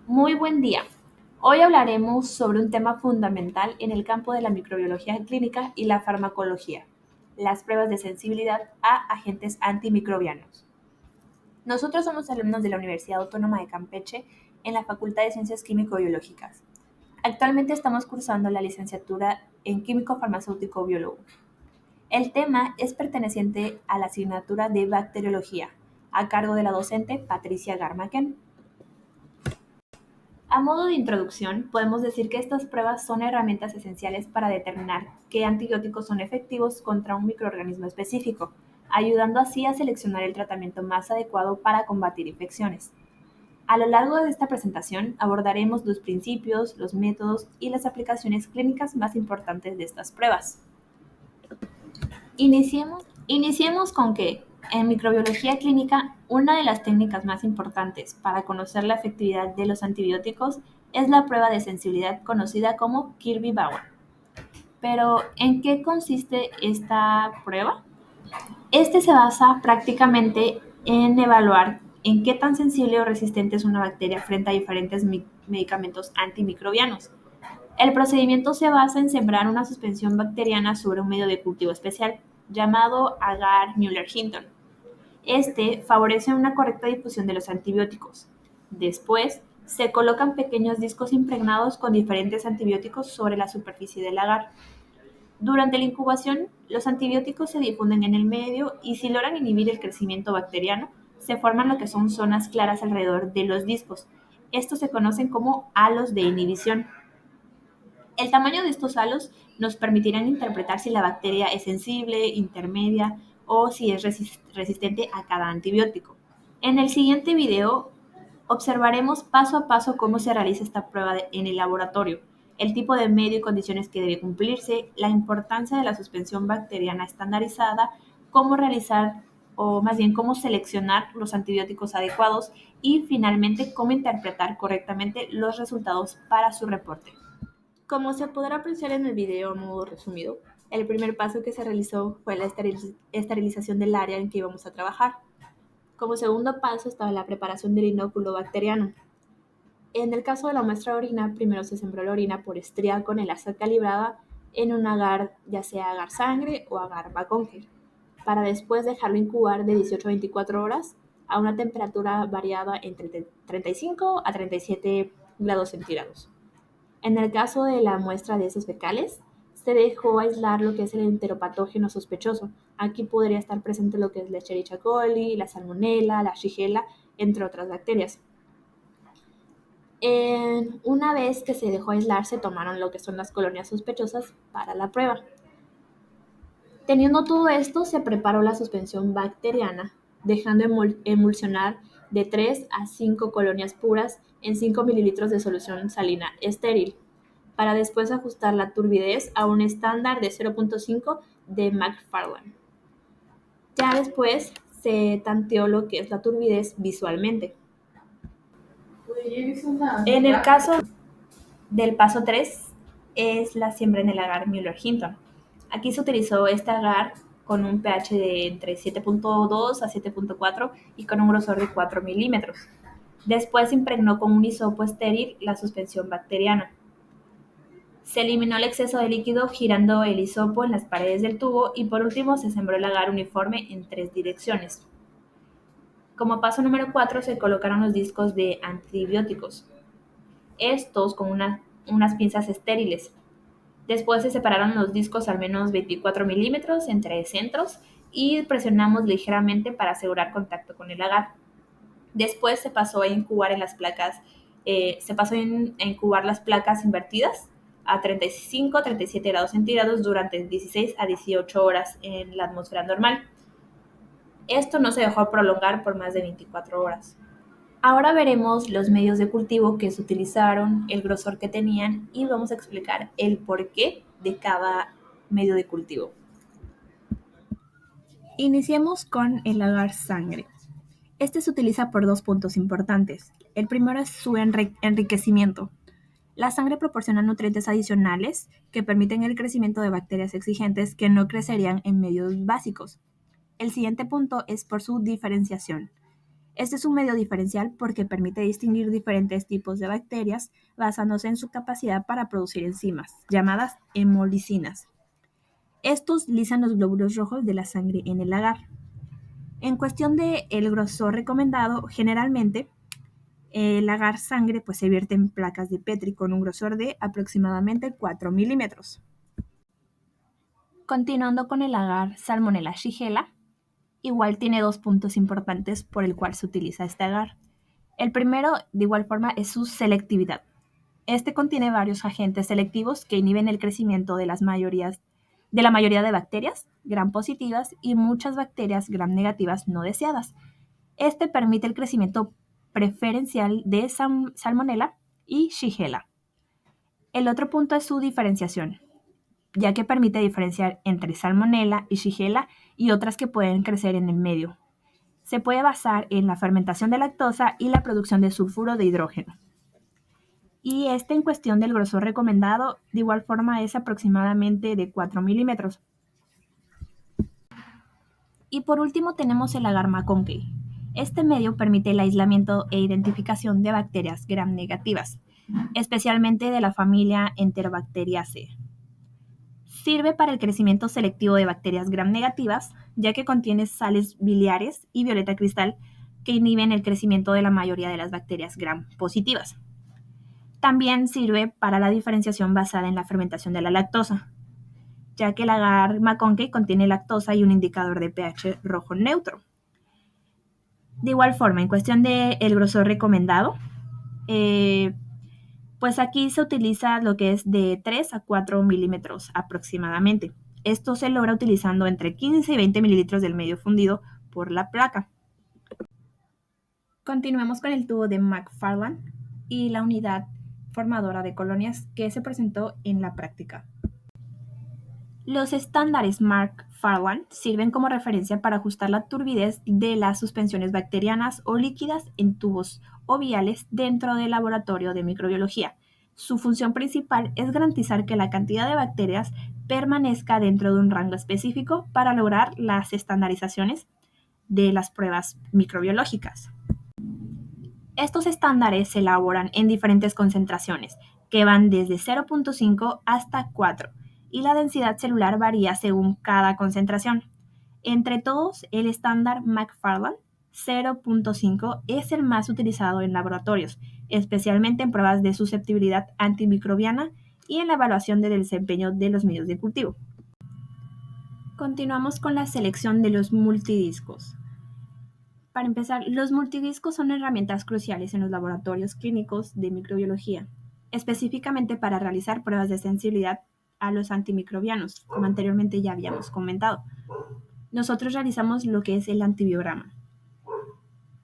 Muy buen día. Hoy hablaremos sobre un tema fundamental en el campo de la microbiología clínica y la farmacología, las pruebas de sensibilidad a agentes antimicrobianos. Nosotros somos alumnos de la Universidad Autónoma de Campeche en la Facultad de Ciencias Químico-Biológicas. Actualmente estamos cursando la licenciatura en Químico Farmacéutico Biólogo. El tema es perteneciente a la asignatura de Bacteriología, a cargo de la docente Patricia Garmaken. A modo de introducción, podemos decir que estas pruebas son herramientas esenciales para determinar qué antibióticos son efectivos contra un microorganismo específico, ayudando así a seleccionar el tratamiento más adecuado para combatir infecciones. A lo largo de esta presentación abordaremos los principios, los métodos y las aplicaciones clínicas más importantes de estas pruebas. Iniciemos con que, en microbiología clínica, una de las técnicas más importantes para conocer la efectividad de los antibióticos es la prueba de sensibilidad conocida como Kirby-Bauer. Pero, ¿en qué consiste esta prueba? Este se basa prácticamente en evaluar en qué tan sensible o resistente es una bacteria frente a diferentes medicamentos antimicrobianos. El procedimiento se basa en sembrar una suspensión bacteriana sobre un medio de cultivo especial llamado agar Müller-Hinton. Este favorece una correcta difusión de los antibióticos. Después, se colocan pequeños discos impregnados con diferentes antibióticos sobre la superficie del agar. Durante la incubación, los antibióticos se difunden en el medio y si logran inhibir el crecimiento bacteriano, se forman lo que son zonas claras alrededor de los discos. Estos se conocen como halos de inhibición. El tamaño de estos halos nos permitirán interpretar si la bacteria es sensible, intermedia o si es resistente a cada antibiótico. En el siguiente video observaremos paso a paso cómo se realiza esta prueba en el laboratorio, el tipo de medio y condiciones que debe cumplirse, la importancia de la suspensión bacteriana estandarizada, cómo realizar o más bien cómo seleccionar los antibióticos adecuados y finalmente cómo interpretar correctamente los resultados para su reporte. Como se podrá apreciar en el video a modo resumido, el primer paso que se realizó fue la esterilización del área en que íbamos a trabajar. Como segundo paso estaba la preparación del inóculo bacteriano. En el caso de la muestra de orina, primero se sembró la orina por estría con el asa calibrada en un agar, ya sea agar sangre o agar Baconger, para después dejarlo incubar de 18 a 24 horas a una temperatura variada entre 35 a 37 grados centígrados. En el caso de la muestra de heces fecales, se dejó aislar lo que es el enteropatógeno sospechoso. Aquí podría estar presente lo que es la Escherichia coli, la Salmonella, la Shigella, entre otras bacterias. Una vez que se dejó aislar, se tomaron lo que son las colonias sospechosas para la prueba. Teniendo todo esto, se preparó la suspensión bacteriana, dejando emulsionar de 3 a 5 colonias puras en 5 mililitros de solución salina estéril, para después ajustar la turbidez a un estándar de 0.5 de McFarland. Ya después se tanteó lo que es la turbidez visualmente. En el caso del paso 3 es la siembra en el agar Müller-Hinton. Aquí se utilizó este agar con un pH de entre 7.2 a 7.4 y con un grosor de 4 milímetros. Después se impregnó con un hisopo estéril la suspensión bacteriana. Se eliminó el exceso de líquido girando el hisopo en las paredes del tubo y por último se sembró el agar uniforme en 3 direcciones. Como paso número 4 se colocaron los discos de antibióticos, estos con unas pinzas estériles. Después se separaron los discos al menos 24 milímetros entre centros y presionamos ligeramente para asegurar contacto con el agar. Después se pasó a incubar en las placas, a incubar las placas invertidas a 35 a 37 grados centígrados durante 16 a 18 horas en la atmósfera normal. Esto no se dejó prolongar por más de 24 horas. Ahora veremos los medios de cultivo que se utilizaron, el grosor que tenían y vamos a explicar el porqué de cada medio de cultivo. Iniciemos con el agar sangre. Este se utiliza por dos puntos importantes. El primero es su enriquecimiento. La sangre proporciona nutrientes adicionales que permiten el crecimiento de bacterias exigentes que no crecerían en medios básicos. El siguiente punto es por su diferenciación. Este es un medio diferencial porque permite distinguir diferentes tipos de bacterias basándose en su capacidad para producir enzimas, llamadas hemolisinas. Estos lisan los glóbulos rojos de la sangre en el agar. En cuestión de el grosor recomendado, generalmente el agar sangre pues, se vierte en placas de Petri con un grosor de aproximadamente 4 milímetros. Continuando con el agar Salmonella shigella, igual tiene dos puntos importantes por el cual se utiliza este agar. El primero, de igual forma, es su selectividad. Este contiene varios agentes selectivos que inhiben el crecimiento de la mayoría de bacterias gram positivas y muchas bacterias gram negativas no deseadas. Este permite el crecimiento preferencial de Salmonella y Shigella. El otro punto es su diferenciación, ya que permite diferenciar entre Salmonella y Shigella y otras que pueden crecer en el medio. Se puede basar en la fermentación de lactosa y la producción de sulfuro de hidrógeno. Y en cuestión del grosor recomendado, de igual forma es aproximadamente de 4 milímetros. Y por último tenemos el agar McConkey. Este medio permite el aislamiento e identificación de bacterias gram negativas, especialmente de la familia Enterobacteriaceae. Sirve para el crecimiento selectivo de bacterias gram negativas, ya que contiene sales biliares y violeta cristal que inhiben el crecimiento de la mayoría de las bacterias gram positivas. También sirve para la diferenciación basada en la fermentación de la lactosa, ya que el agar McConkey contiene lactosa y un indicador de pH rojo neutro. De igual forma, en cuestión del grosor recomendado, pues aquí se utiliza lo que es de 3 a 4 milímetros aproximadamente. Esto se logra utilizando entre 15 y 20 mililitros del medio fundido por la placa. Continuemos con el tubo de McFarland y la unidad formadora de colonias que se presentó en la práctica. Los estándares McFarland sirven como referencia para ajustar la turbidez de las suspensiones bacterianas o líquidas en tubos o viales dentro del laboratorio de microbiología. Su función principal es garantizar que la cantidad de bacterias permanezca dentro de un rango específico para lograr las estandarizaciones de las pruebas microbiológicas. Estos estándares se elaboran en diferentes concentraciones, que van desde 0.5 hasta 4, y la densidad celular varía según cada concentración. Entre todos, el estándar McFarland 0.5 es el más utilizado en laboratorios, especialmente en pruebas de susceptibilidad antimicrobiana y en la evaluación del desempeño de los medios de cultivo. Continuamos con la selección de los multidiscos. Para empezar, los multidiscos son herramientas cruciales en los laboratorios clínicos de microbiología, específicamente para realizar pruebas de sensibilidad a los antimicrobianos, como anteriormente ya habíamos comentado. Nosotros realizamos lo que es el antibiograma.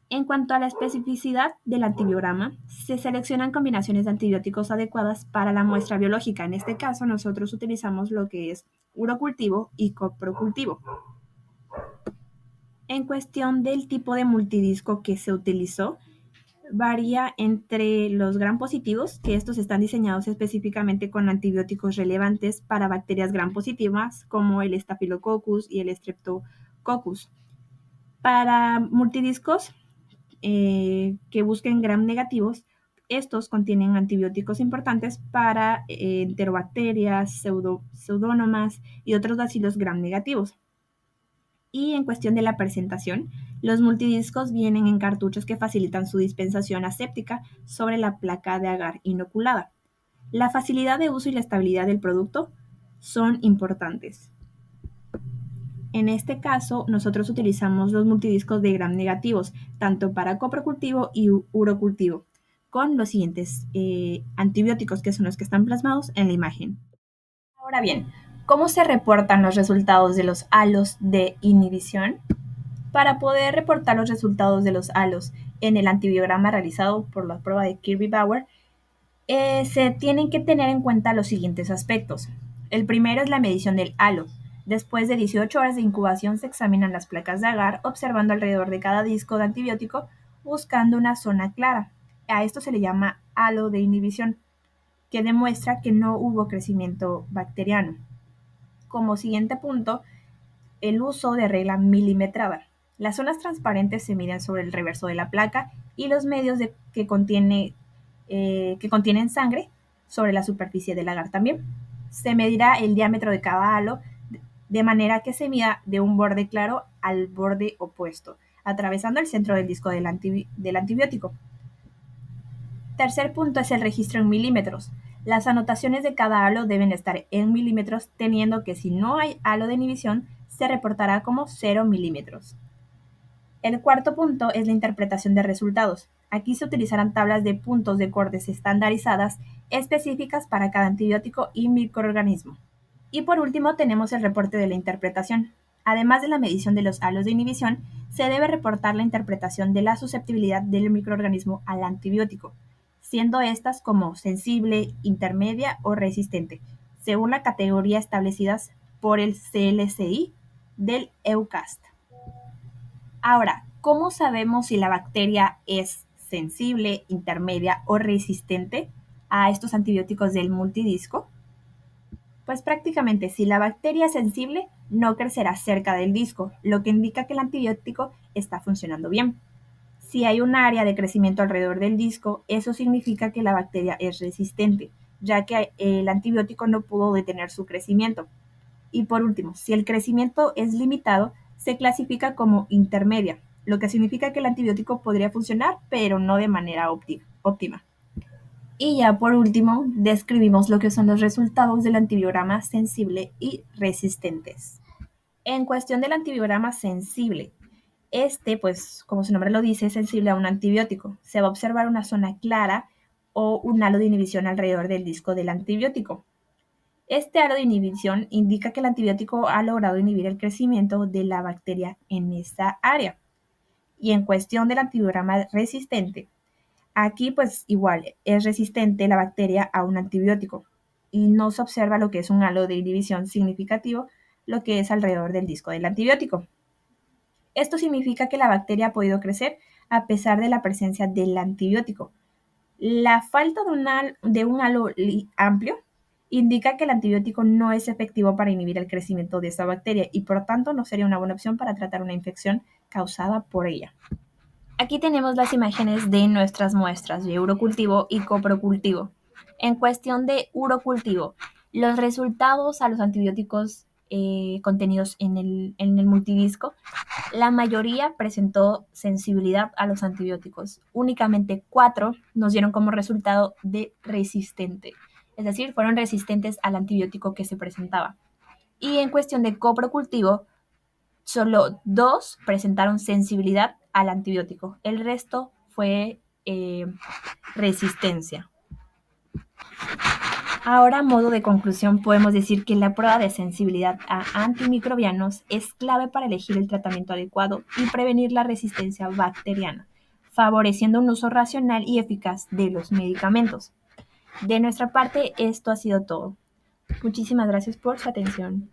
En cuanto a la especificidad del antibiograma, se seleccionan combinaciones de antibióticos adecuadas para la muestra biológica. En este caso, nosotros utilizamos lo que es urocultivo y coprocultivo. En cuestión del tipo de multidisco que se utilizó, varía entre los gram positivos, que estos están diseñados específicamente con antibióticos relevantes para bacterias gram positivas, como el Staphylococcus y el Streptococcus. Para multidiscos que busquen gram negativos, estos contienen antibióticos importantes para enterobacterias, pseudomonas y otros bacilos gram negativos. Y en cuestión de la presentación, los multidiscos vienen en cartuchos que facilitan su dispensación aséptica sobre la placa de agar inoculada. La facilidad de uso y la estabilidad del producto son importantes. En este caso, nosotros utilizamos los multidiscos de gram negativos, tanto para coprocultivo y urocultivo, con los siguientes antibióticos que son los que están plasmados en la imagen. Ahora bien, ¿cómo se reportan los resultados de los halos de inhibición? Para poder reportar los resultados de los halos en el antibiograma realizado por la prueba de Kirby-Bauer, se tienen que tener en cuenta los siguientes aspectos. El primero es la medición del halo. Después de 18 horas de incubación se examinan las placas de agar observando alrededor de cada disco de antibiótico buscando una zona clara. A esto se le llama halo de inhibición, que demuestra que no hubo crecimiento bacteriano. Como siguiente punto, el uso de regla milimetrada. Las zonas transparentes se miden sobre el reverso de la placa y los medios que contienen sangre sobre la superficie del agar también. Se medirá el diámetro de cada halo de manera que se mida de un borde claro al borde opuesto, atravesando el centro del disco del antibiótico. Tercer punto es el registro en milímetros. Las anotaciones de cada halo deben estar en milímetros, teniendo que si no hay halo de inhibición, se reportará como 0 milímetros. El cuarto punto es la interpretación de resultados. Aquí se utilizarán tablas de puntos de cortes estandarizadas específicas para cada antibiótico y microorganismo. Y por último tenemos el reporte de la interpretación. Además de la medición de los halos de inhibición, se debe reportar la interpretación de la susceptibilidad del microorganismo al antibiótico, siendo estas como sensible, intermedia o resistente, según la categoría establecidas por el CLCI del EUCAST. Ahora, ¿cómo sabemos si la bacteria es sensible, intermedia o resistente a estos antibióticos del multidisco? Pues prácticamente si la bacteria es sensible, no crecerá cerca del disco, lo que indica que el antibiótico está funcionando bien. Si hay un área de crecimiento alrededor del disco, eso significa que la bacteria es resistente, ya que el antibiótico no pudo detener su crecimiento. Y por último, si el crecimiento es limitado, se clasifica como intermedia, lo que significa que el antibiótico podría funcionar, pero no de manera óptima. Y ya por último, describimos lo que son los resultados del antibiograma sensible y resistentes. En cuestión del antibiograma sensible, pues, como su nombre lo dice, es sensible a un antibiótico. Se va a observar una zona clara o un halo de inhibición alrededor del disco del antibiótico. Este halo de inhibición indica que el antibiótico ha logrado inhibir el crecimiento de la bacteria en esa área. Y en cuestión del antibiograma resistente, aquí pues igual es resistente la bacteria a un antibiótico y no se observa lo que es un halo de inhibición significativo, lo que es alrededor del disco del antibiótico. Esto significa que la bacteria ha podido crecer a pesar de la presencia del antibiótico. La falta de un halo amplio indica que el antibiótico no es efectivo para inhibir el crecimiento de esta bacteria y por tanto no sería una buena opción para tratar una infección causada por ella. Aquí tenemos las imágenes de nuestras muestras de urocultivo y coprocultivo. En cuestión de urocultivo, los resultados a los antibióticos contenidos en el multidisco, la mayoría presentó sensibilidad a los antibióticos. Únicamente 4 nos dieron como resultado de resistente, es decir, fueron resistentes al antibiótico que se presentaba. Y en cuestión de coprocultivo, solo 2 presentaron sensibilidad al antibiótico. El resto fue resistencia. Ahora, a modo de conclusión, podemos decir que la prueba de sensibilidad a antimicrobianos es clave para elegir el tratamiento adecuado y prevenir la resistencia bacteriana, favoreciendo un uso racional y eficaz de los medicamentos. De nuestra parte, esto ha sido todo. Muchísimas gracias por su atención.